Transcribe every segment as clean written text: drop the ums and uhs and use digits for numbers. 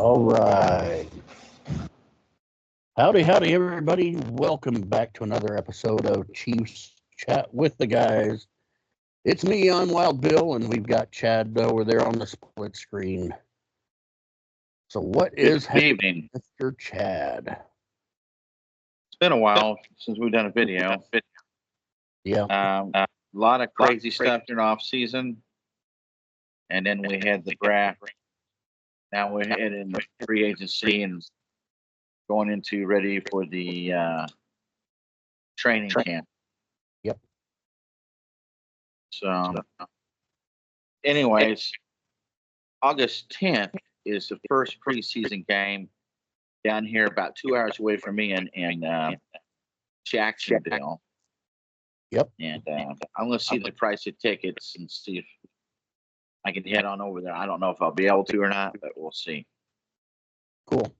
All right. Howdy, everybody. Welcome back to another episode of Chiefs Chat with the Guys. It's me, I'm Wild Bill, and we've got Chad over there on the split screen. So what is happening, Mr. Chad? It's been a while since we've done a video. Yeah. A lot of crazy stuff during off season. And then we had the draft. Now we're heading free agency and going into ready for the training camp. Yep. So, anyways, August 10th is the first preseason game down here, about 2 hours away from me in Jacksonville. Yep. And I'm going to see the price of tickets and see if I can head on over there. I don't know if I'll be able to or not, but we'll see. Cool.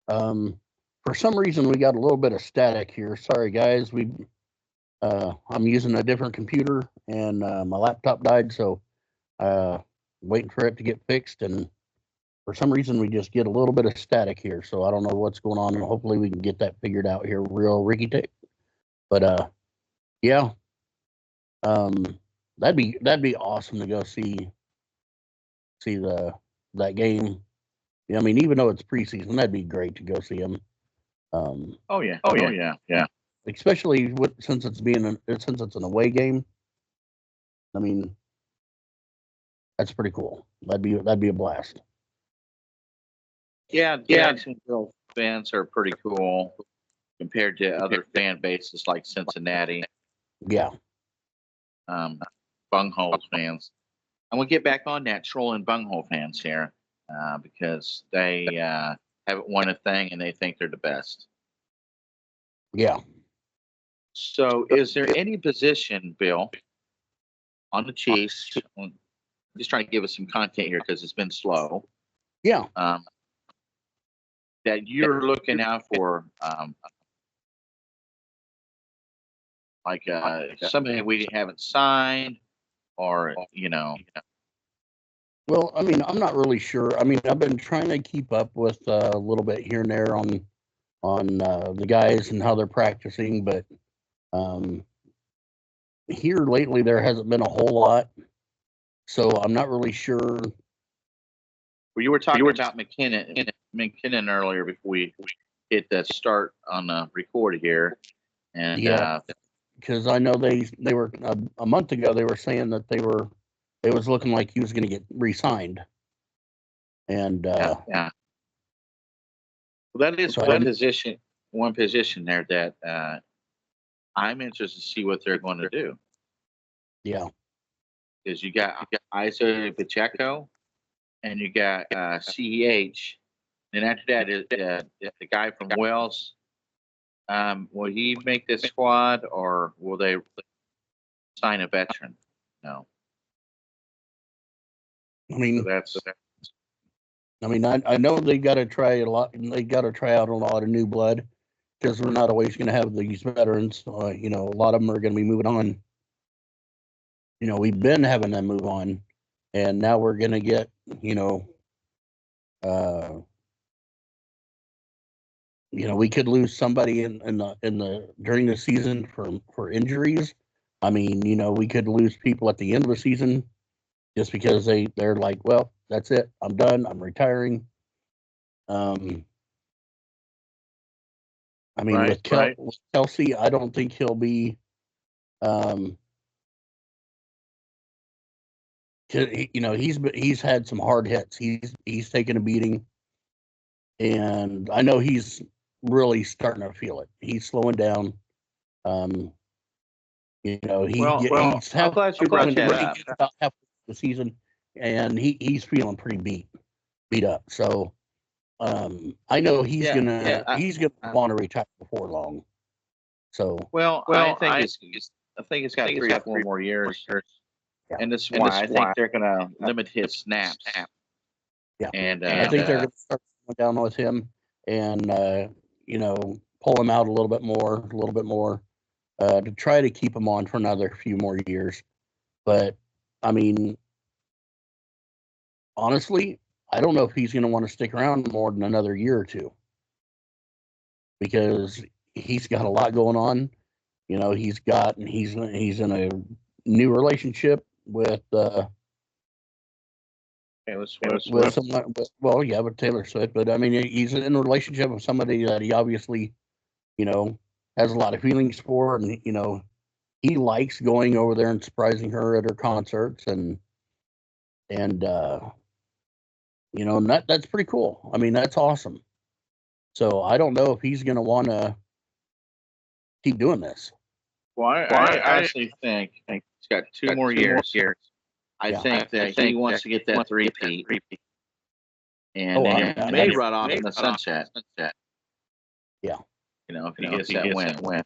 For some reason, we got a little bit of static here. Sorry, guys. I'm using a different computer, and my laptop died, so waiting for it to get fixed. And for some reason, we just get a little bit of static here. So I don't know what's going on, and hopefully we can get that figured out here real ricky-tick. But yeah, that'd be awesome to go see that game. Yeah, I mean, even though it's preseason, that'd be great to go see them. Oh yeah. Especially since it's an away game. I mean, that's pretty cool. That'd be a blast. Yeah, Jacksonville fans are pretty cool compared to other fan bases like Cincinnati. Yeah. Bunghole fans. I'm gonna get back on that trolling bunghole fans here because they haven't won a thing and they think they're the best. Yeah. So, is there any position, Bill, on the Chiefs? I'm just trying to give us some content here because it's been slow. Yeah. That you're looking out for, like somebody we haven't signed, or Well, I mean, I'm not really sure. I mean, I've been trying to keep up with a little bit here and there on the guys and how they're practicing, but here lately there hasn't been a whole lot, so I'm not really sure. Well, you were talking about McKinnon earlier before we hit the start on the record here, and yeah, because I know they were a month ago they were saying that it was looking like he was going to get re-signed, and yeah. Well, that is one position there that I'm interested to see what they're going to do. Yeah, because you got Isaiah Pacheco, and you got CEH, and after that is the guy from Wales. Will he make this squad, or will they sign a veteran? No. I mean, so I know they got to try a lot. They got to try out a lot of new blood because we're not always going to have these veterans. A lot of them are going to be moving on. We've been having them move on, and now we're going to get we could lose somebody in the during the season for injuries. I mean, we could lose people at the end of the season just because they're like, well, that's it. I'm done. I'm retiring. I mean, with Kelsey, I don't think he'll be. He's had some hard hits. He's taken a beating, and I know he's really starting to feel it. He's slowing down. You know, he's I'm glad you brought that up. about half the season, and he's feeling pretty beat up. So I know he's gonna want to retire before long. So I think it's got 3 or 4 more years, yeah. and this is why I think they're gonna limit his snaps. Yeah, and I think they're gonna start going down with him, and you know, pull him out a little bit more, to try to keep him on for another few more years. But I mean, honestly, I don't know if he's going to want to stick around more than another year or two, because he's got a lot going on. You know, he's in a new relationship with someone. Well, yeah, with Taylor Swift. But I mean, he's in a relationship with somebody that he obviously, you know, has a lot of feelings for, and you know, he likes going over there and surprising her at her concerts, and you know, and that's pretty cool. I mean, that's awesome. So I don't know if he's going to want to keep doing this. Well, I honestly think he's got 2 more years. I think that he wants to get that 3-peat, and then may run off in the sunset. Yeah. You know, if he gets that win.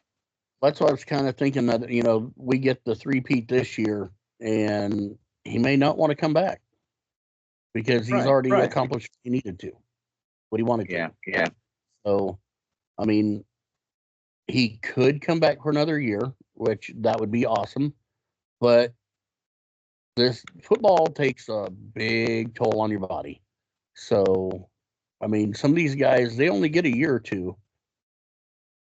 That's what I was kind of thinking, that, you know, we get the 3-peat this year, and he may not want to come back because he's already accomplished what he needed to, what he wanted to. Yeah. So, I mean, he could come back for another year, which that would be awesome. But this football takes a big toll on your body. So, I mean, some of these guys, they only get a year or two.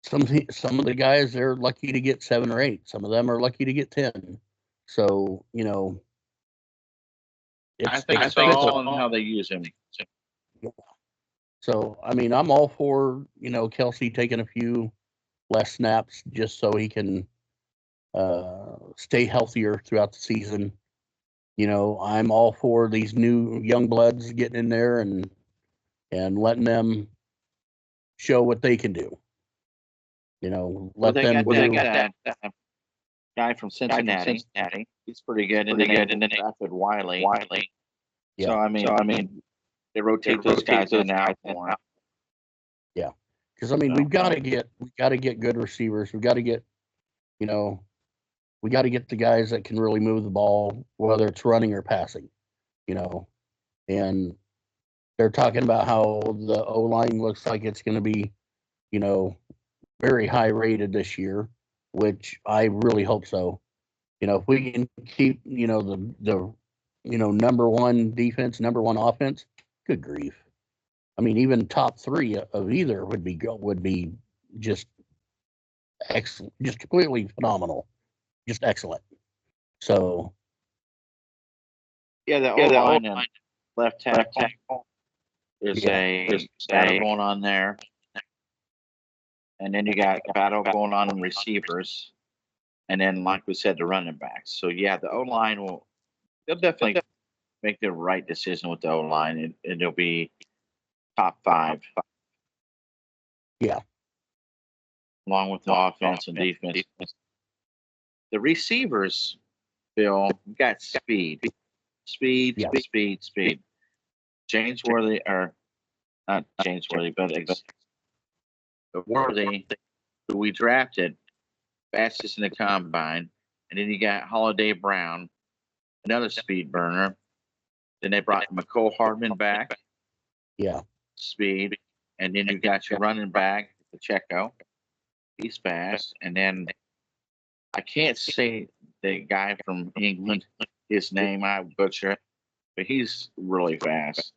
Some of the guys, they're lucky to get 7 or 8. Some of them are lucky to get 10. So, you know, I think it's all on how they use him. So, I mean, I'm all for, you know, Kelsey taking a few less snaps just so he can stay healthier throughout the season. You know, I'm all for these new young bloods getting in there and letting them show what they can do. You know, let them do. They got that guy from Cincinnati. He's pretty good. And then drafted Wiley. Yeah. So I mean, they rotate those guys in and out more. Yeah, because I mean, we got to get good receivers. We got to get, you know, we got to get the guys that can really move the ball, whether it's running or passing. You know, and they're talking about how the O line looks like it's going to be, you know, very high rated this year, which I really hope so. You know, if we can keep, you know, the you know, number one defense, number one offense, good grief. I mean, even top 3 of either would be just excellent, just completely phenomenal, just excellent. So the O-line and left tackle. There's a battle going on there. And then you got a battle going on in receivers. And then, like we said, the running backs. So, yeah, the O-line they'll definitely make the right decision with the O-line. And it'll be top 5. Yeah. Along with the offense and defense. The receivers, Bill, got speed. Speed. James Worthy, or not James Worthy, but Worthy, who we drafted, fastest in the combine. And then you got Holiday Brown, another speed burner. Then they brought McCole Hardman back. Yeah. Speed. And then you got your running back, Pacheco. He's fast. And then I can't say the guy from England, his name, I butcher it, but he's really fast.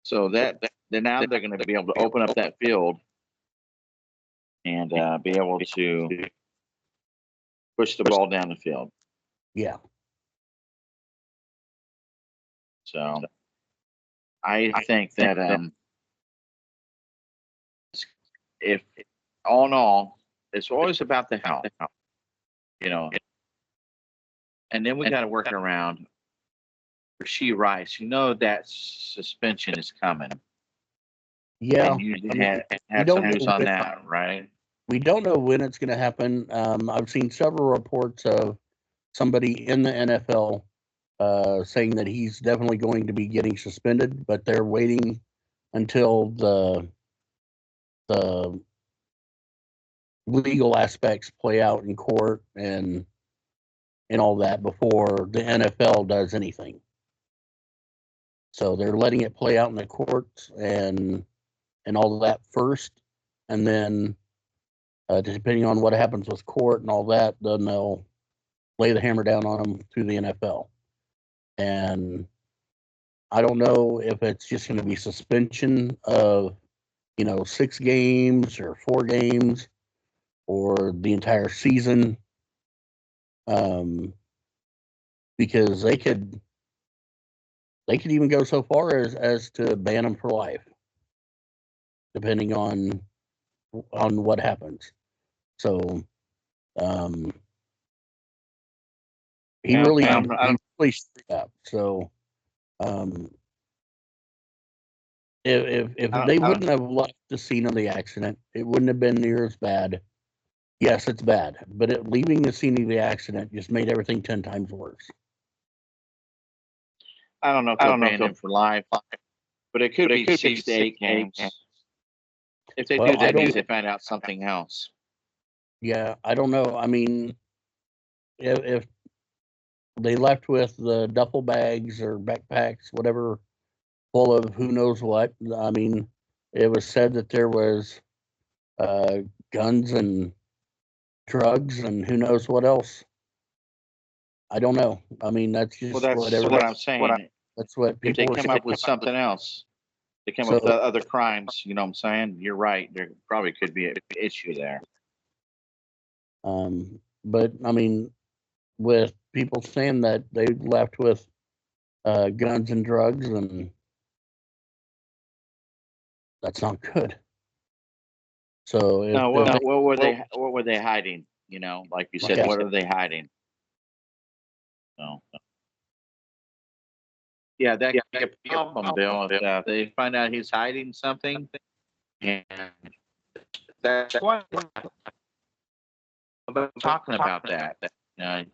So then now they're going to be able to open up that field and be able to push the ball down the field. Yeah. So I think that if all in all, it's always about the health, you know. And then we got to work around Rashee Rice. You know that suspension is coming. Yeah, And you I mean, we had don't some know news on when, that, right? we don't know when it's going to happen. I've seen several reports of somebody in the NFL saying that he's definitely going to be getting suspended, but they're waiting until the legal aspects play out in court and all that before the NFL does anything. So they're letting it play out in the courts and all of that first, and then depending on what happens with court and all that, then they'll lay the hammer down on them through the NFL. And I don't know if it's just going to be suspension of 6 games or 4 games or the entire season, because they could even go so far as to ban them for life, depending on what happens. So he Yeah, really I'm, he really screwed up. So um, if I they don't, wouldn't have left the scene of the accident, it wouldn't have been near as bad. Yes, it's bad, but leaving the scene of the accident just made everything 10 times worse. I don't know if they'll ban him for life, but it could be 6 to 8 games. If they Well, do, that means they find out something else. Yeah, I don't know. I mean, if they left with the duffel bags or backpacks, whatever, full of who knows what. I mean, it was said that there was uh, guns and drugs and who knows what else. I don't know. I mean, that's just Well, that's whatever. what I'm saying. That's what If they people were come up saying. with something else, they come up with So, other crimes. You know what I'm saying? You're right. There probably could be an issue there. but I mean, with people saying that they left with guns and drugs, and that's not good. So No, what were they? What were they hiding? You know, like you said, like I what said, are they hiding? No. Yeah, that could be a problem, Bill. If they find out he's hiding something, and that's why I'm talking about that. And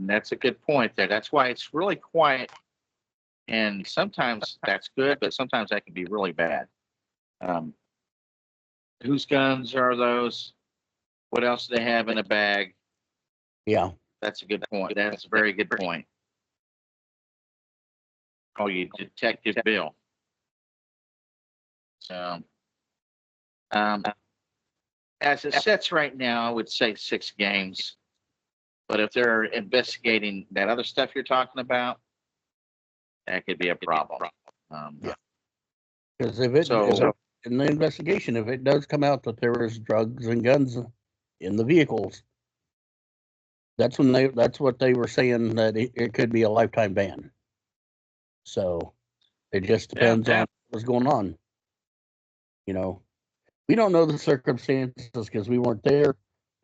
that's a good point there. That's why it's really quiet. And sometimes that's good, but sometimes that can be really bad. Um, whose guns are those? What else do they have in a bag? yeah. That's a good point. That's a very good point. Oh, you Detective Bill. So, um, as it sits right now, I would say 6 games. But if they're investigating that other stuff you're talking about, that could be a problem. Yeah. Because if in the investigation, if it does come out that there was drugs and guns in the vehicles, that's what they were saying, that it could be a lifetime ban. So it just depends on what's going on. We don't know the circumstances because we weren't there,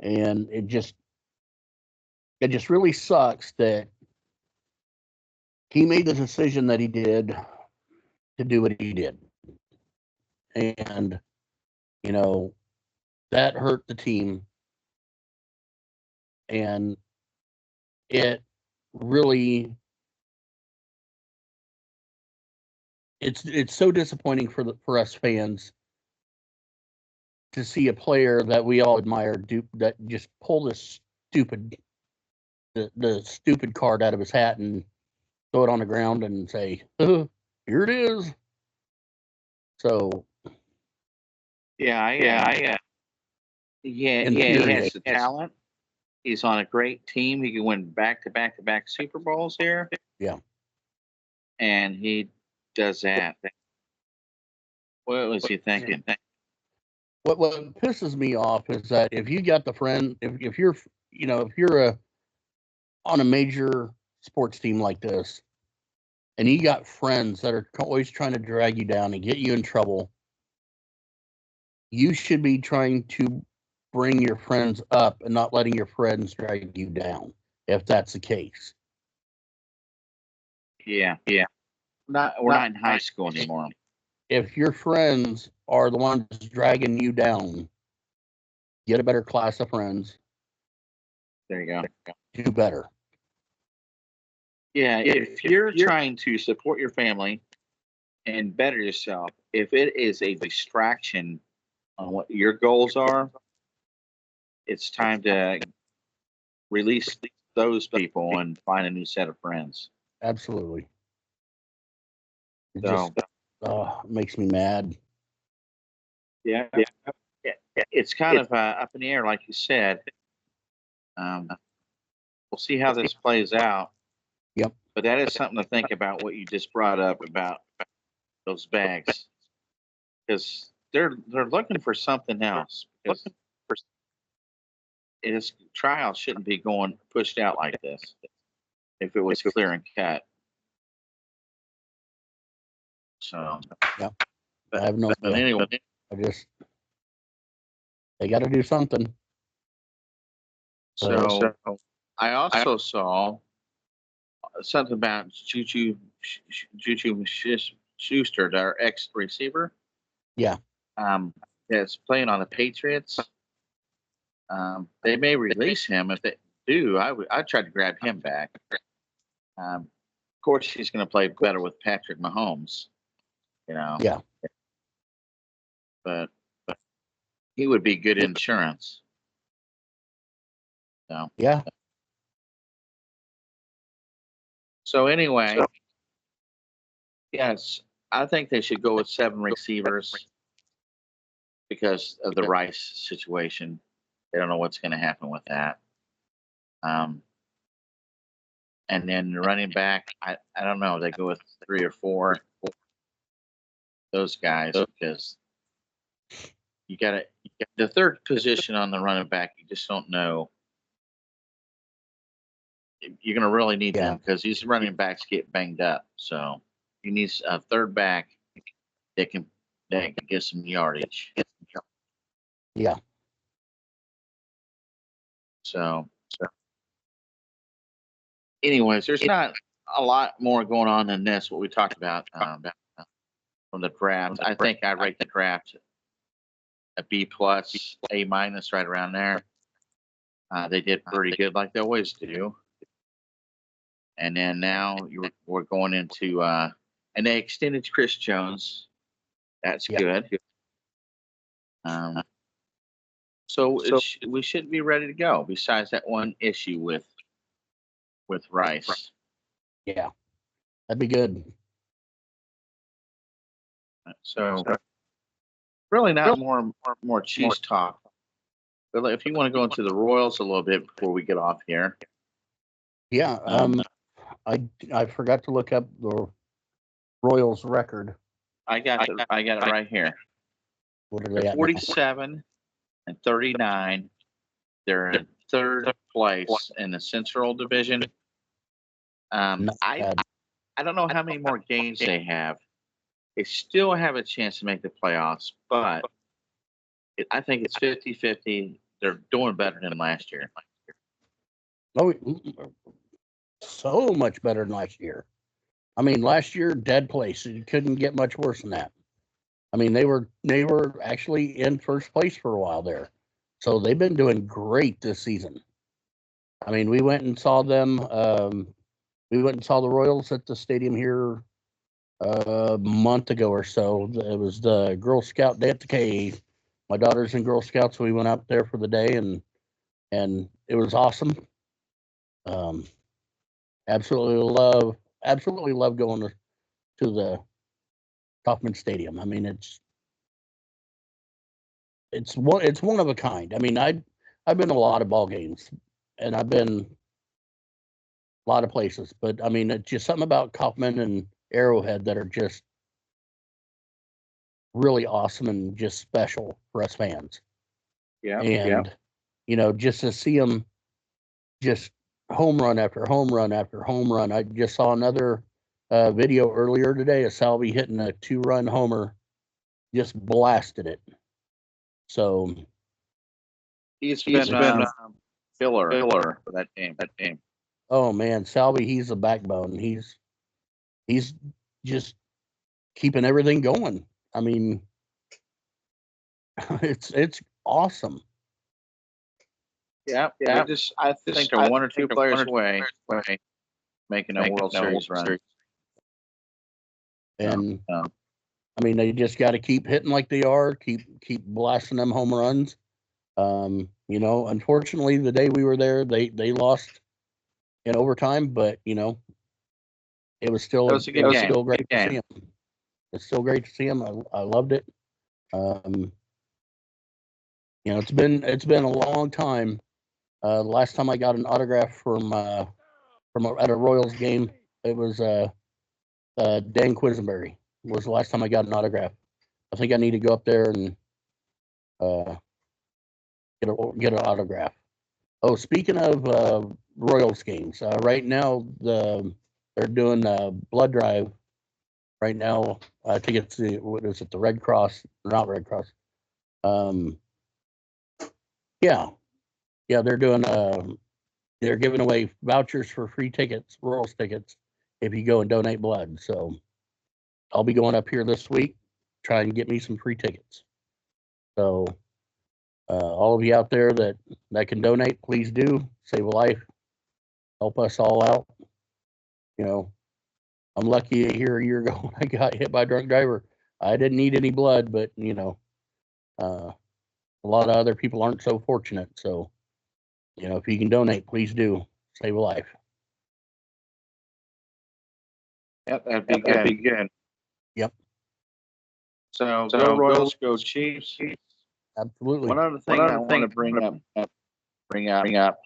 and it just really sucks that he made the decision that he did to do what he did, and you know that hurt the team, and it really it's so disappointing for us fans to see a player that we all admire that just pull this the stupid card out of his hat and throw it on the ground and say, "Here it is." So yeah, he has the talent. He's on a great team. He can win back to back to back Super Bowls here. Yeah. And he does that. What was he thinking? What pisses me off is that if you got the friend, if you're if you're on a major sports team like this, and you got friends that are always trying to drag you down and get you in trouble, you should be trying to bring your friends up and not letting your friends drag you down, if that's the case. Yeah. We're not in high school anymore. if your friends are the ones dragging you down, get a better class of friends. There you go. Do better. Yeah, if you're trying to support your family and better yourself, if it is a distraction on what your goals are, it's time to release those people and find a new set of friends. Absolutely. It So, just makes me mad. yeah, it's kind of up in the air, like you said. We'll see how this plays out. Yep. But that is something to think about. What you just brought up about those bags, because they're looking for something else. Because his trial shouldn't be going pushed out like this. If it was clear and cut. So. Yep. I have no But idea. anyway, they got to do something. So I also saw something about Juju Schuster, our ex receiver. Yeah. That's playing on the Patriots. They may release him. If they do, I'd try to grab him back. Of course, he's going to play better with Patrick Mahomes. You know. Yeah. But he would be good insurance. So. Yeah. So anyway, yes, I think they should go with 7 receivers because of the Rice situation. They don't know what's going to happen with that. And then the running back, I don't know. They go with 3 or 4. Those guys, because you got the third position on the running back. You just don't know. You're going to really need them because these running backs get banged up. So you need a third back that can get some yardage. Yeah. So anyways, there's not a lot more going on than this. What we talked about from the draft. I think I rate the draft a B plus, A minus, right around there. They did pretty good, like they always do. And then now we're going into and they extended Chris Jones. That's good. So we should be ready to go. Besides that one issue with Rice. Yeah, that'd be good. So really not more Chiefs talk. But if you want to go into the Royals a little bit before we get off here. Yeah. I forgot to look up the Royals record. I got it right here. What are they at? 47 and 39. They're in third place in the Central Division. I don't know how many more games they have. They still have a chance to make the playoffs, but I think it's 50-50. They're doing better than last year. Oh, so much better than last year. I mean, last year, dead place. You couldn't get much worse than that. I mean, they were actually in first place for a while there. So they've been doing great this season. I mean, we went and saw them. We went and saw the Royals at the stadium here a month ago or so. It was the Girl Scout Day at the K. My daughter's in Girl Scouts, so we went out there for the day, and it was awesome. Absolutely love going to the Kauffman Stadium. I mean, it's one of a kind. I mean, I've been to a lot of ball games, and I've been a lot of places, but I mean, it's just something about Kauffman and Arrowhead that are just really awesome and just special for us fans. Yeah. And just to see them just home run after home run after home run. I just saw another video earlier today of Salvi hitting a 2-run homer, just blasted it. So he's been filler for that game. Oh man, Salvi, he's a backbone. He's just keeping everything going. I mean, it's awesome. Yeah. I think they're one or two players away making a World Series run. And I mean, they just got to keep hitting like they are, keep blasting them home runs. You know, unfortunately, the day we were there, they lost in overtime, but you know, it was still still great to see them. It's still great to see them. I loved it. You know, it's been a long time. The last time I got an autograph from at a Royals game, it was Dan Quisenberry was the last time I got an autograph. I think I need to go up there and get an autograph. Oh, speaking of Royals games, right now they're doing a blood drive. Right now, I think it's what is it? The Red Cross, not Red Cross. Yeah, they're doing. They're giving away vouchers for free tickets, Royals tickets, if you go and donate blood. So I'll be going up here this week, try and get me some free tickets. So all of you out there that can donate, please do. Save a life. Help us all out. You know, I'm lucky here a year ago when I got hit by a drunk driver. I didn't need any blood, but you know, a lot of other people aren't so fortunate. So, you know, if you can donate, please do. Save a life. Yep, that'd be good. Yep. So go Royals, go Chiefs. Absolutely. One other thing I want to bring up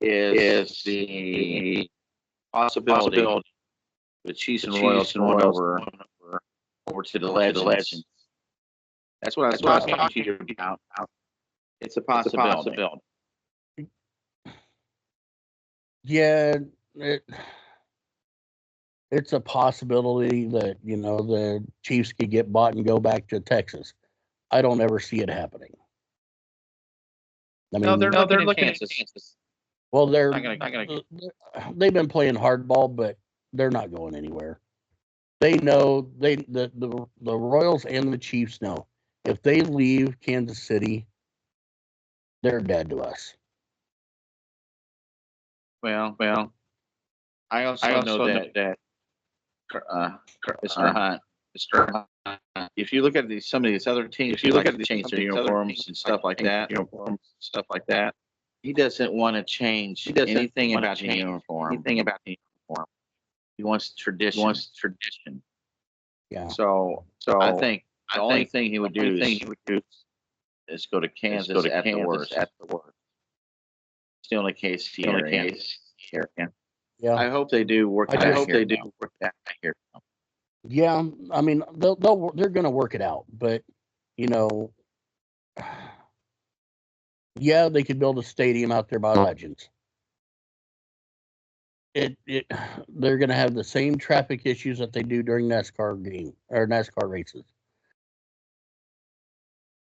is the possibility the Chiefs and Royals going over to the Legends. That's what I was talking to you about. It's a possibility. Yeah, it's a possibility that, you know, the Chiefs could get bought and go back to Texas. I don't ever see it happening. I mean, they're looking at Kansas. Well, they've been playing hardball, but they're not going anywhere. They know the Royals and the Chiefs know if they leave Kansas City, they're dead to us. Well, I also know that Mr. Hunt, if you look at some of these other teams, if you look at the change their uniforms and stuff like that, he doesn't want to change anything about the uniform. He wants tradition. Yeah. So I think the only thing he would do is go to Kansas at the worst. It's the only case here. Yeah. I hope they do work. I hope they do work that here. Yeah, I mean they're going to work it out, but you know, yeah, they could build a stadium out there by Legends. They're going to have the same traffic issues that they do during NASCAR races.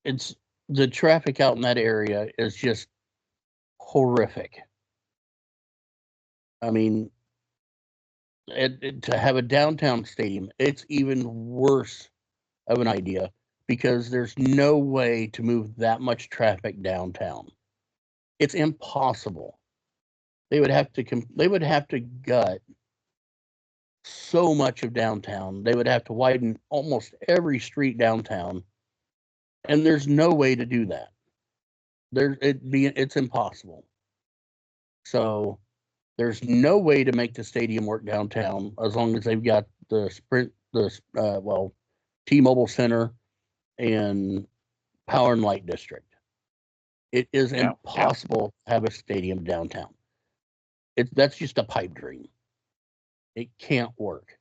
It's the traffic out in that area is just horrific. I mean, to have a downtown stadium, it's even worse of an idea because there's no way to move that much traffic downtown. It's impossible. They would have to gut so much of downtown. They would have to widen almost every street downtown, and there's no way to do that. It's impossible. So there's no way to make the stadium work downtown as long as they've got the T-Mobile Center and Power and Light District. It is impossible to have a stadium downtown. That's just a pipe dream. It can't work.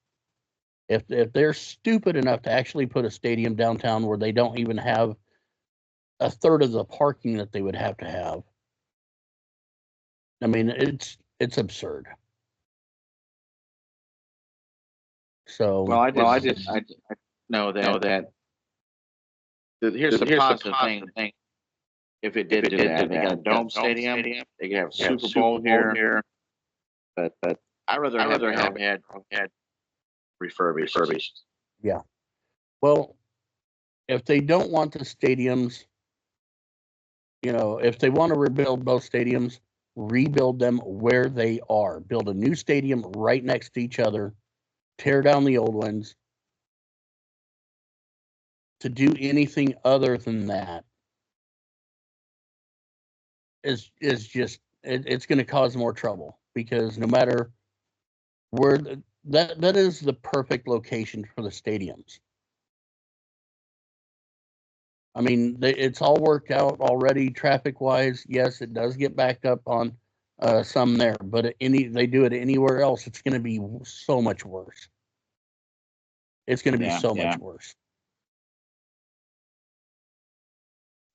If they're stupid enough to actually put a stadium downtown where they don't even have a third of the parking that they would have to have, I mean, it's absurd. So I know that. Here's the positive thing. If it did do that, they got a dome stadium. They could have Super Bowl here. But I'd rather have had refurbished. Yeah. Well, if they don't want the stadiums, if they want to rebuild both stadiums, rebuild them where they are. Build a new stadium right next to each other. Tear down the old ones. To do anything other than that is just it's going to cause more trouble, because no matter where that is the perfect location for the stadiums. I mean, it's all worked out already traffic wise. Yes, it does get backed up on some there, but they do it anywhere else, it's going to be so much worse. It's going to be so much worse.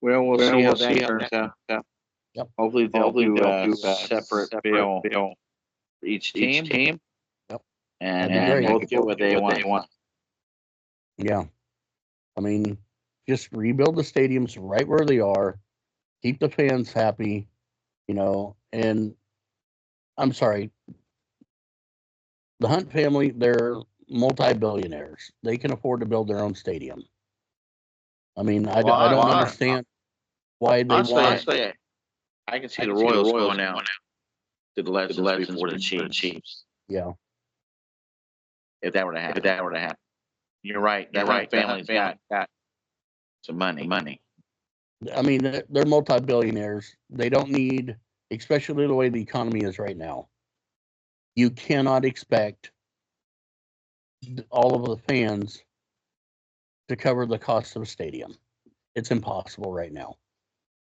Well, we'll see how that turns out. Yep. Hopefully they'll do a separate bill for each team. Yep. And both get what they want. Yeah. I mean, just rebuild the stadiums right where they are. Keep the fans happy, and I'm sorry. The Hunt family, they're multi-billionaires. They can afford to build their own stadium. I mean, I don't understand why they honestly, I can see the Royals going out to the Legends before the Chiefs. Yeah. If that were to happen. You're right. That Hunt family's got some money. I mean, they're multi-billionaires. They don't need, especially the way the economy is right now. You cannot expect all of the fans to cover the cost of a stadium. It's impossible right now.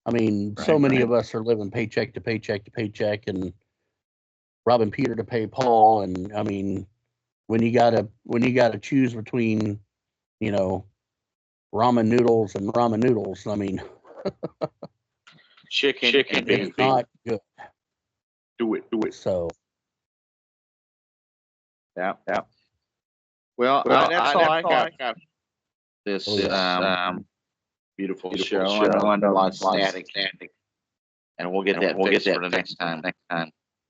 I mean, so many of us are living paycheck to paycheck to paycheck and robbing Peter to pay Paul. And I mean, when you gotta choose between, ramen noodles and ramen noodles, I mean, chicken and beef. It's not good. Do it. So, yeah. Well, that's all I got. This beautiful show. I know a lot of static, and we'll get that fixed for the next time.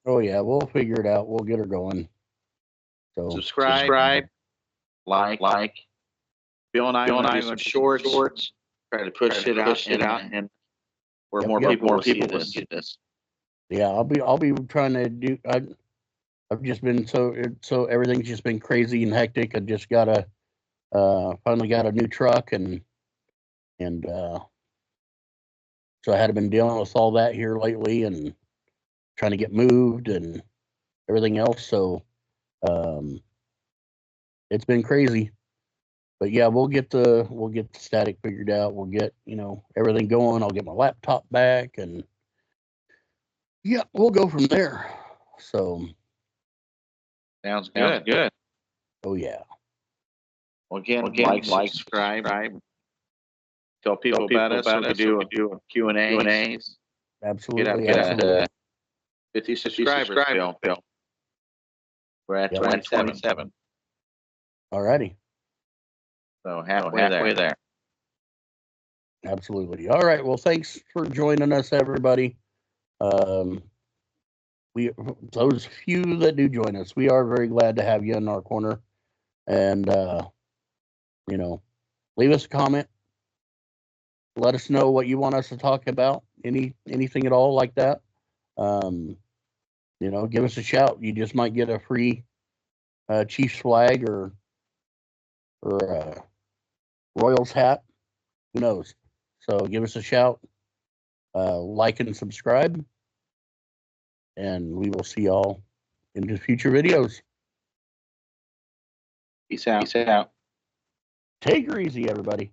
Oh yeah, we'll figure it out. We'll get her going. So subscribe, like. Bill and I are doing shorts. Try to push it out, and where more people will see this. Yeah, I'll be trying to do. I've just been so everything's just been crazy and hectic. I just finally got a new truck and so I had been dealing with all that here lately and trying to get moved and everything else. So it's been crazy. But yeah, we'll get the static figured out. We'll get, everything going. I'll get my laptop back and yeah, we'll go from there. So sounds good. Oh yeah. Well, again, like, subscribe. Tell people about us. So we do a Q&As. Absolutely. Get 50 subscribers, Bill. We're at 27. Alrighty. So halfway there. Absolutely. All right. Well, thanks for joining us, everybody. Those few that do join us, we are very glad to have you in our corner. And leave us a comment. Let us know what you want us to talk about. Anything at all like that. Give us a shout. You just might get a free Chiefs flag or Royals hat. Who knows? So give us a shout. Like and subscribe. And we will see y'all in the future videos. Peace out. Take her easy, everybody.